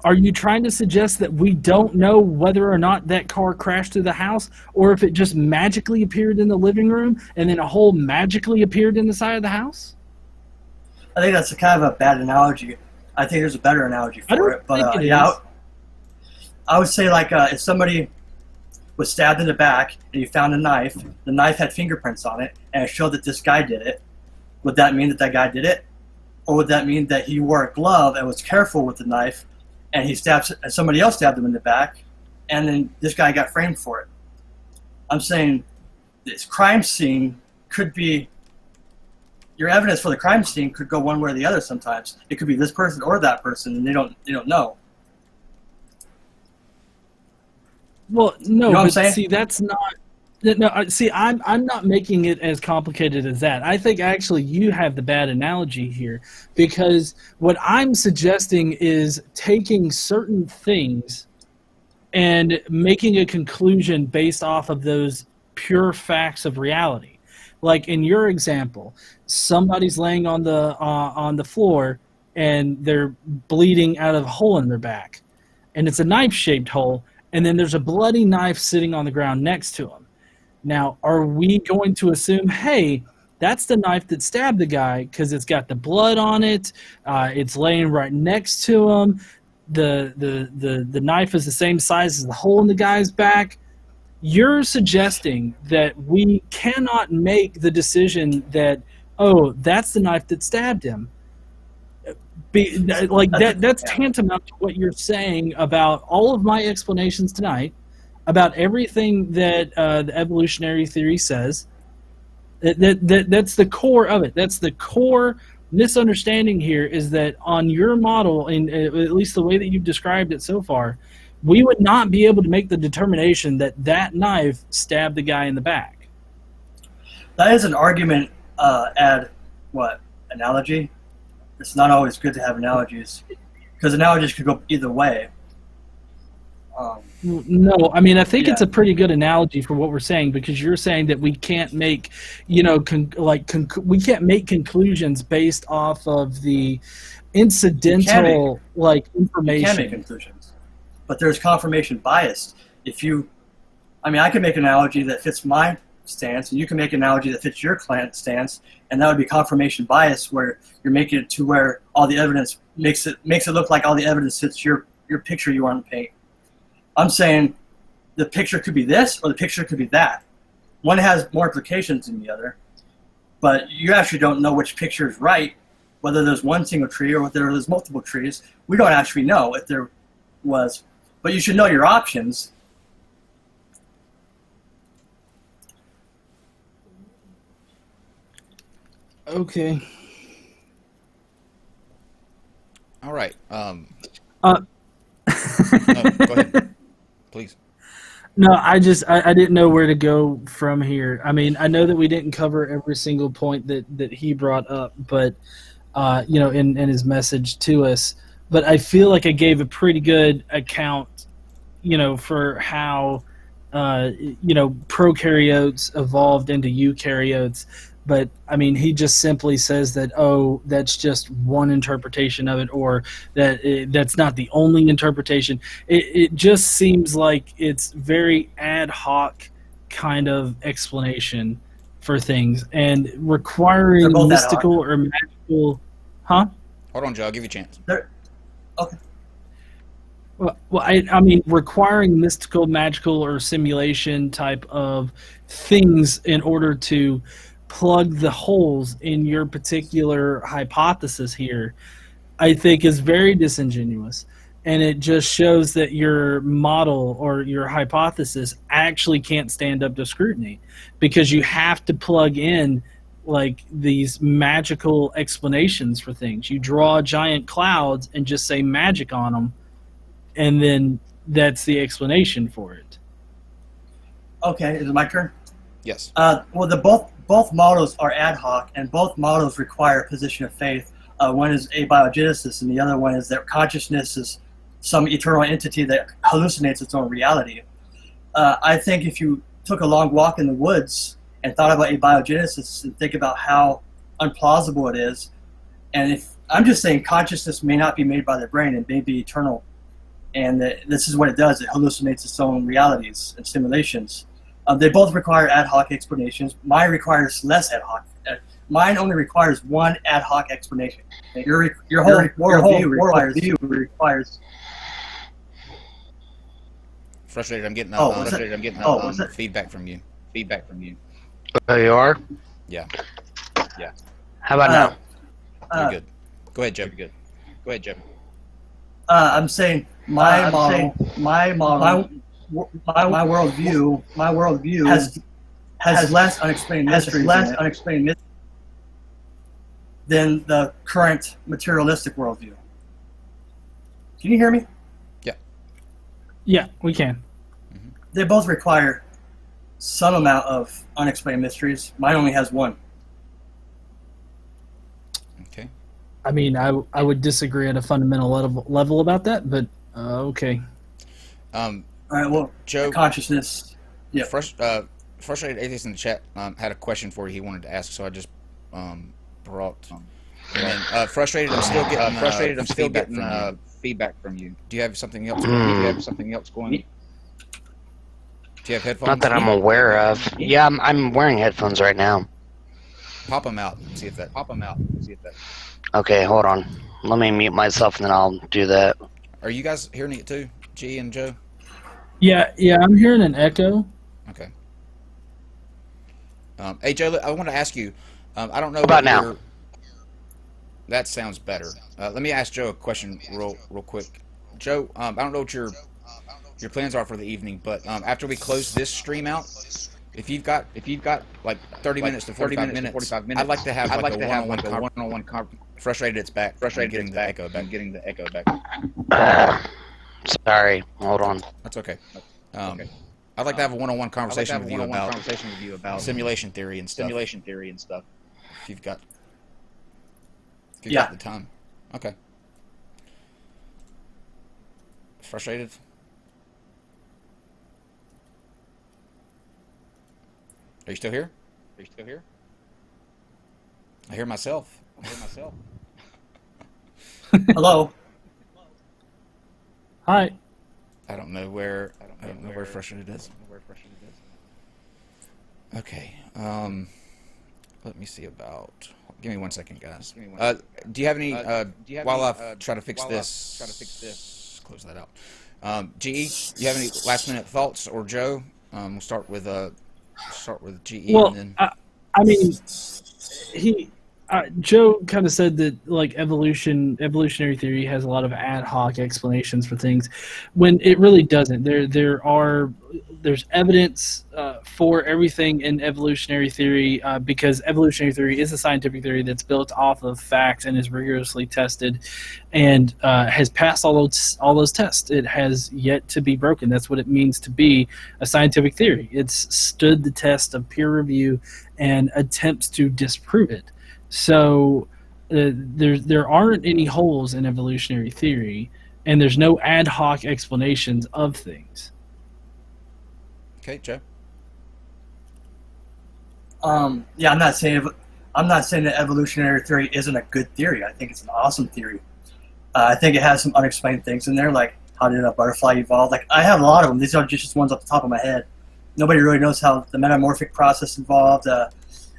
Are you trying to suggest that we don't know whether or not that car crashed through the house, or if it just magically appeared in the living room and then a hole magically appeared in the side of the house? I think that's a kind of a bad analogy. I think there's a better analogy for it. But yeah, I would say like if somebody was stabbed in the back and you found a knife, the knife had fingerprints on it, and it showed that this guy did it. Would that mean that that guy did it? Or would that mean that he wore a glove and was careful with the knife, and somebody else stabbed him in the back, and then this guy got framed for it? I'm saying this crime scene could be... Your evidence for the crime scene could go one way or the other sometimes. It could be this person or that person, and they don't know. Well, no, you know but see, that's not... No, see, I'm not making it as complicated as that. I think actually you have the bad analogy here, because what I'm suggesting is taking certain things and making a conclusion based off of those pure facts of reality. Like in your example, somebody's laying on the floor and they're bleeding out of a hole in their back, and it's a knife-shaped hole, and then there's a bloody knife sitting on the ground next to them. Now, are we going to assume, hey, that's the knife that stabbed the guy because it's got the blood on it, it's laying right next to him, the knife is the same size as the hole in the guy's back? You're suggesting that we cannot make the decision that, oh, that's the knife that stabbed him. That's tantamount to what you're saying about all of my explanations tonight, about everything that the evolutionary theory says. That's the core of it. That's the core misunderstanding here, is that on your model, and at least the way that you've described it so far, we would not be able to make the determination that that knife stabbed the guy in the back. That is an argument. Analogy? It's not always good to have analogies, because analogies could go either way. No, I mean, I think it's a pretty good analogy for what we're saying, because you're saying that we can't make, we can't make conclusions based off of the incidental information. You can make conclusions, but there's confirmation bias. I can make an analogy that fits my stance, and you can make an analogy that fits your client's stance, and that would be confirmation bias, where you're making it to where all the evidence makes it look like all the evidence fits your picture you want to paint. I'm saying the picture could be this, or the picture could be that. One has more implications than the other, but you actually don't know which picture is right, whether there's one single tree or whether there's multiple trees. We don't actually know if there was, but you should know your options. Okay. All right. No, go ahead, please. No, I didn't know where to go from here. I mean, I know that we didn't cover every single point that he brought up, but in his message to us. But I feel like I gave a pretty good account, for how prokaryotes evolved into eukaryotes. But, I mean, he just simply says that, oh, that's just one interpretation of it, or that's not the only interpretation. It just seems like it's very ad hoc kind of explanation for things, and requiring mystical or magical... Huh? Hold on, Joe. I'll give you a chance. Okay. Well, I mean, requiring mystical, magical, or simulation type of things in order to plug the holes in your particular hypothesis here, I think is very disingenuous. And it just shows that your model or your hypothesis actually can't stand up to scrutiny, because you have to plug in these magical explanations for things. You draw giant clouds and just say magic on them, and then that's the explanation for it. Okay, is it my turn? Yes. Both models are ad hoc, and both models require a position of faith. One is abiogenesis, and the other one is that consciousness is some eternal entity that hallucinates its own reality. I think if you took a long walk in the woods and thought about abiogenesis and think about how unplausible it is, and if I'm just saying consciousness may not be made by the brain and may be eternal, and this is what it does, it hallucinates its own realities and simulations. They both require ad hoc explanations. Mine requires less ad hoc. Mine only requires one ad hoc explanation. Your whole worldview requires. Frustrated. I'm getting. Feedback from you. Oh, you are? Yeah. How about now? You're good. Go ahead, Joe. I'm saying my worldview has less unexplained mysteries than the current materialistic worldview. Can you hear me? Yeah, we can. They both require some amount of unexplained mysteries. Mine only has one. Okay. I mean, I would disagree at a fundamental level about that, but okay. All right. Well, Joe, consciousness. Yeah. Frustrated Atheist in the chat had a question for you he wanted to ask, so I just brought. And then Frustrated, I'm still getting feedback from you. Do you have something else? Going? Do you have something else going? Do you have headphones? Not that I'm aware of. Yeah, I'm wearing headphones right now. Pop them out. See if that. Okay, hold on. Let me mute myself and then I'll do that. Are you guys hearing it too, G and Joe? Yeah, I'm hearing an echo. Okay. Hey Joe, I want to ask you. I don't know about now. That sounds better. Let me ask Joe a question real quick. Joe, I don't know what your plans are for the evening, but after we close this stream out, if you've got like 30 minutes to 45 minutes, I'd like to have a one-on-one conversation. Frustrated, it's back. Getting the echo back. Sorry, hold on. That's okay. I'd like to have a one-on-one conversation with you about simulation theory and stuff. If you've got the time. Okay. Frustrated? Are you still here? I hear myself. Hello. Hi. I don't know where Frustrated is. Okay. Let me see about. Give me 1 second, guys. Do you have any? While I try to fix this. Close that out. GE, do you have any last-minute thoughts, or Joe? We'll start with GE. Well, and then. I mean, Joe kind of said that like evolutionary theory has a lot of ad hoc explanations for things, when it really doesn't. There's evidence for everything in evolutionary theory because evolutionary theory is a scientific theory that's built off of facts and is rigorously tested, and has passed all those tests. It has yet to be broken. That's what it means to be a scientific theory. It's stood the test of peer review and attempts to disprove it. So there aren't any holes in evolutionary theory, and there's no ad hoc explanations of things. Okay, Joe. Yeah, I'm not saying that evolutionary theory isn't a good theory. I think it's an awesome theory. I think it has some unexplained things in there, like how did a butterfly evolve? Like, I have a lot of them. These are just ones off the top of my head. Nobody really knows how the metamorphic process involved.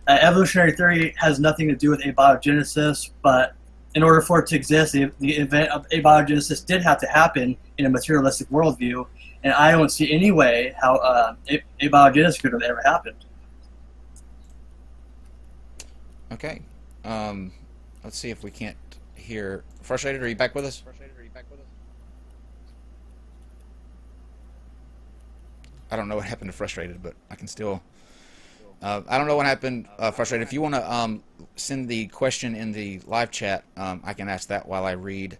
Evolutionary theory has nothing to do with abiogenesis, but in order for it to exist, the event of abiogenesis did have to happen in a materialistic worldview, and I don't see any way how abiogenesis could have ever happened. Okay. Let's see if we can't hear. Frustrated, are you back with us? I don't know what happened to Frustrated, but I can still. I don't know what happened, Frustrated. If you want to send the question in the live chat, I can ask that while I read.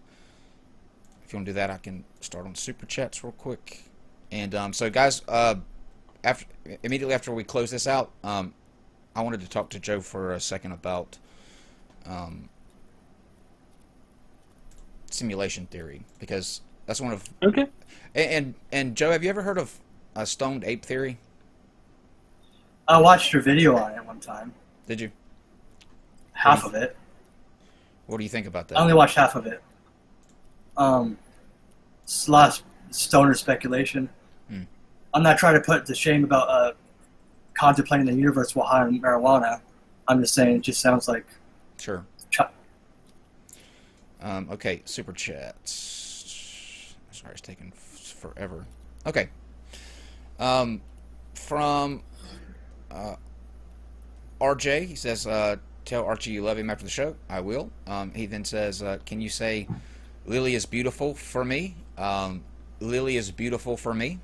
If you want to do that, I can start on super chats real quick. And so, guys, immediately after we close this out, I wanted to talk to Joe for a second about simulation theory, because that's one of. Okay. And Joe, have you ever heard of stoned ape theory? I watched your video on it one time. Did you? Half of it. What do you think about that? I only watched half of it. It's a lot of stoner speculation. I'm not trying to put to shame about contemplating the universe while high on marijuana. I'm just saying it just sounds like... Sure. Okay, super chats. Sorry, it's taking forever. Okay. From... RJ, he says, tell Archie you love him after the show. I will. He then says, can you say, Lily is beautiful for me? Lily is beautiful for me.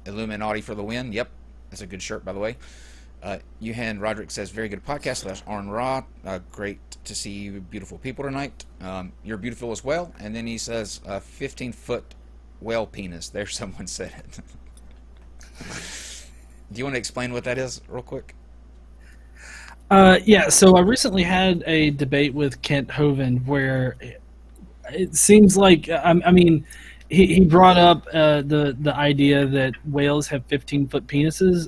Illuminati for the win. Yep. That's a good shirt, by the way. Yuhan Roderick says, very good podcast. That's Arn Ra. Great to see you beautiful people tonight. You're beautiful as well. And then he says, 15-foot whale penis. There, someone said it. Do you want to explain what that is real quick? Yeah, so I recently had a debate with Kent Hovind where it seems like, I mean, he brought up the idea that whales have 15-foot penises.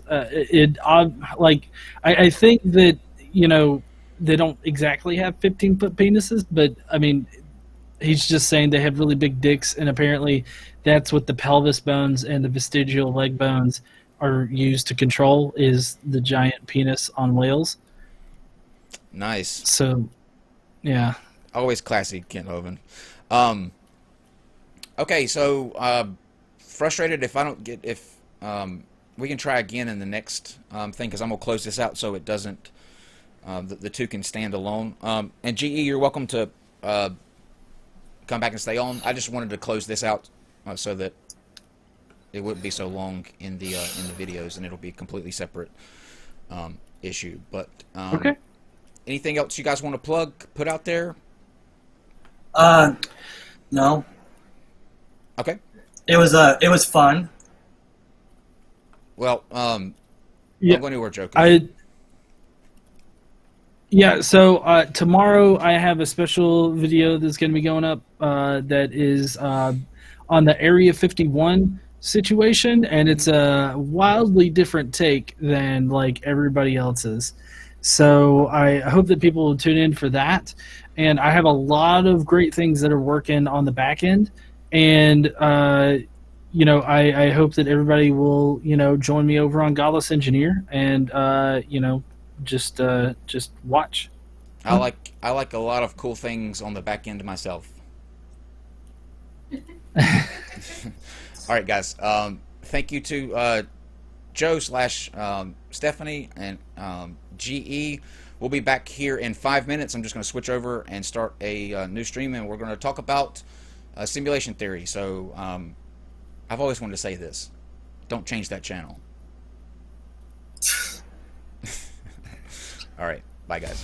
I think that they don't exactly have 15-foot penises, but I mean, he's just saying they have really big dicks, and apparently that's what the pelvis bones and the vestigial leg bones are used to control, is the giant penis on whales. Nice. So, yeah. Always classy, Kent Hovind. Okay, so frustrated if I don't get we can try again in the next thing, because I'm gonna close this out so it doesn't the two can stand alone. And GE, you're welcome to come back and stay on. I just wanted to close this out so that it wouldn't be so long in the videos, and it'll be a completely separate issue. But Okay. anything else you guys want to put out there? No. Okay. It was fun. Well, Yeah. I'm going to work joking. So tomorrow I have a special video that's going to be going up that is on the Area 51 situation, and it's a wildly different take than like everybody else's. So I hope that people will tune in for that. And I have a lot of great things that are working on the back end, and I hope that everybody will join me over on Godless Engineer, and just watch. I like a lot of cool things on the back end myself. All right, guys. Thank you to Joe / Stephanie and GE. We'll be back here in 5 minutes. I'm just going to switch over and start a new stream, and we're going to talk about simulation theory. So I've always wanted to say this. Don't change that channel. All right. Bye, guys.